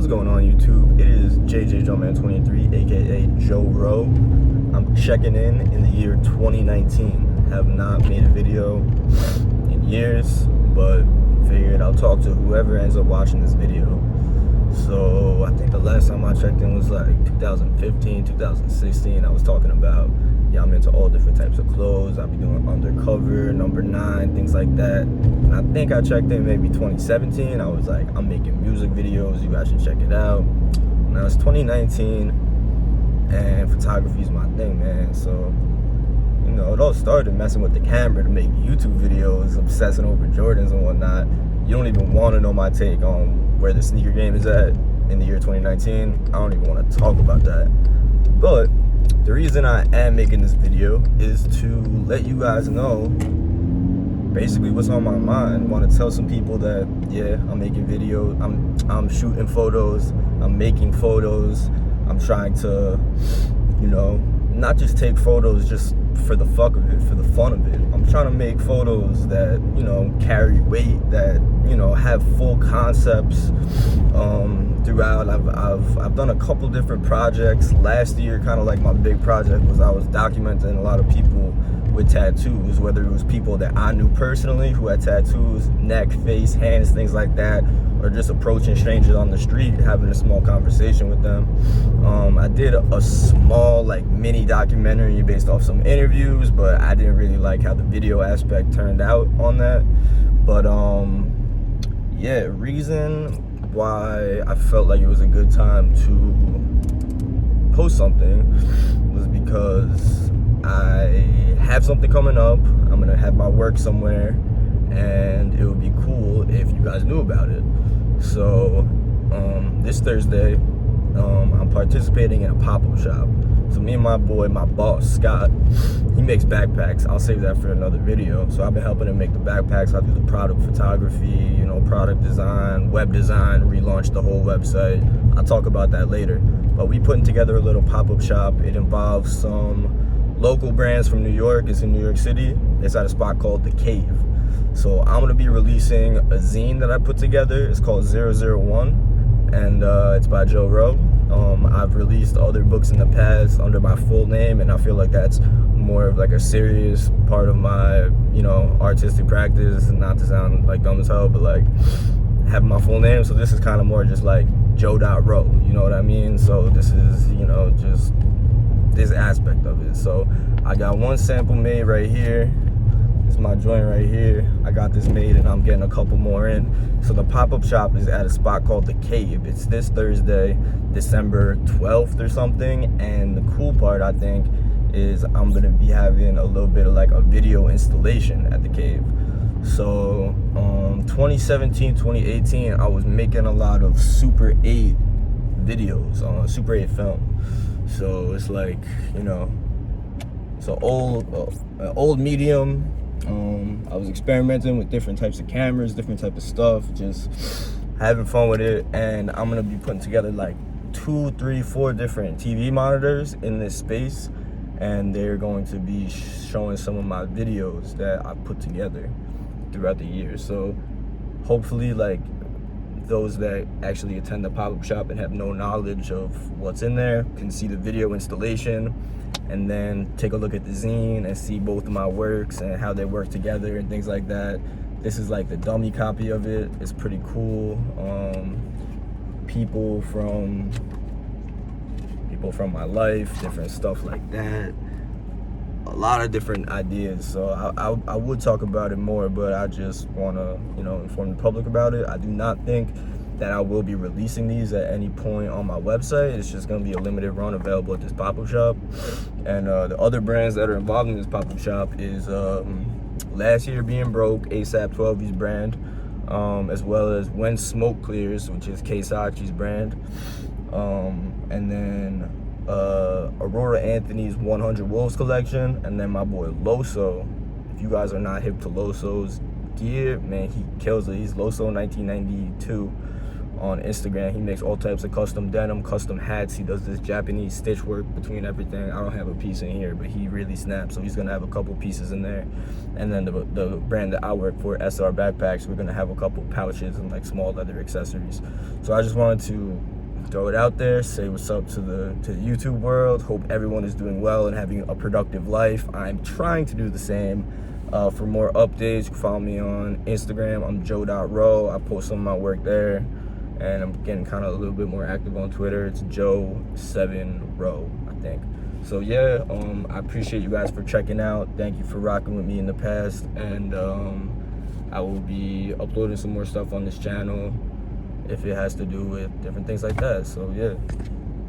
What's going on YouTube? It is JJJoeman23, aka Joe Rowe. I'm checking in the year 2019. Have not made a video in years, but figured I'll talk to whoever ends up watching this video. So I think the last time I checked in was like 2015, 2016. I was talking about, yeah, I'm into all different types of clothes. I'll be doing undercover, number 9, things like that. And I think I checked in maybe 2017. I was like, I'm making music videos. You guys should check it out. Now it's 2019, and photography is my thing, man. So, you know, it all started messing with the camera to make YouTube videos, obsessing over Jordans and whatnot. You don't even want to know my take on where the sneaker game is at in the year 2019. I don't even want to talk about that. But the reason I am making this video is to let you guys know basically what's on my mind. I want to tell some people that, yeah, I'm making videos, I'm shooting photos, I'm making photos, I'm trying to, you know, not just take photos just for the fuck of it, for the fun of it. I'm trying to make photos that, you know, carry weight, that, you know, have full concepts throughout. I've done a couple different projects. Last year, kind of like my big project was I was documenting a lot of people with tattoos, whether it was people that I knew personally who had tattoos, neck, face, hands, things like that, or just approaching strangers on the street, having a small conversation with them. I did a small, like, mini documentary based off some interviews, but I didn't really like how the video aspect turned out on that. But yeah, reason why I felt like it was a good time to post something was because I have something coming up. I'm gonna have my work somewhere, and it would be cool if you guys knew about it. So this Thursday, I'm participating in a pop-up shop. So me and my boy, my boss, Scott, he makes backpacks. I'll save that for another video. So I've been helping him make the backpacks. I do the product photography, you know, product design, web design, relaunch the whole website. I'll talk about that later. But we putting together a little pop-up shop. It involves some local brands from New York. It's in New York City. It's at a spot called The Cave. So I'm gonna be releasing a zine that I put together. It's called 001, and it's by Joe Rowe. I've released other books in the past under my full name, and I feel like that's more of like a serious part of my, you know, artistic practice. Not to sound like dumb as hell, but like having my full name. So this is kind of more just like Joe.Rowe, you know what I mean? So this is, you know, just this aspect of it. So I got one sample made right here. This is my joint right here. I got this made, and I'm getting a couple more in. So the pop-up shop is at a spot called The Cave. It's this Thursday, December 12th or something. And the cool part, I think, is I'm gonna be having a little bit of like a video installation at The Cave. So 2017, 2018, I was making a lot of Super 8 videos on Super 8 film. So it's like, you know, it's an old medium. I was experimenting with different types of cameras, different type of stuff, just having fun with it. And I'm gonna be putting together like 2, 3, 4 different TV monitors in this space, and they're going to be showing some of my videos that I put together throughout the year. So hopefully, like, those that actually attend the pop-up shop and have no knowledge of what's in there can see the video installation, and then take a look at the zine and see both of my works and how they work together and things like that. This is like the dummy copy of it. It's pretty cool. People from my life, different stuff like that. A lot of different ideas. So I would talk about it more, but I just want to, you know, inform the public about it. I do not think that I will be releasing these at any point on my website. It's just going to be a limited run available at this pop-up shop. And the other brands that are involved in this pop-up shop is Last Year Being Broke, ASAP 12's brand, as well as When Smoke Clears, which is Kay Sachi's brand, and then Aurora Anthony's 100 Wolves collection, and then my boy Loso. If you guys are not hip to Loso's gear, man, he kills it. He's Loso 1992 on Instagram. He makes all types of custom denim, custom hats. He does this Japanese stitch work between everything. I don't have a piece in here, but he really snaps, so he's gonna have a couple pieces in there. And then the brand that I work for, SR Backpacks, we're gonna have a couple pouches and like small leather accessories. So I just wanted to throw it out there, say what's up to the YouTube world. Hope everyone is doing well and having a productive life. I'm trying to do the same. For more updates, you can follow me on Instagram. I'm joe.row. I post some of my work there, and I'm getting kind of a little bit more active on Twitter. It's joe7row, I think. So yeah, I appreciate you guys for checking out. Thank you for rocking with me in the past, and I will be uploading some more stuff on this channel if it has to do with different things like that. So yeah.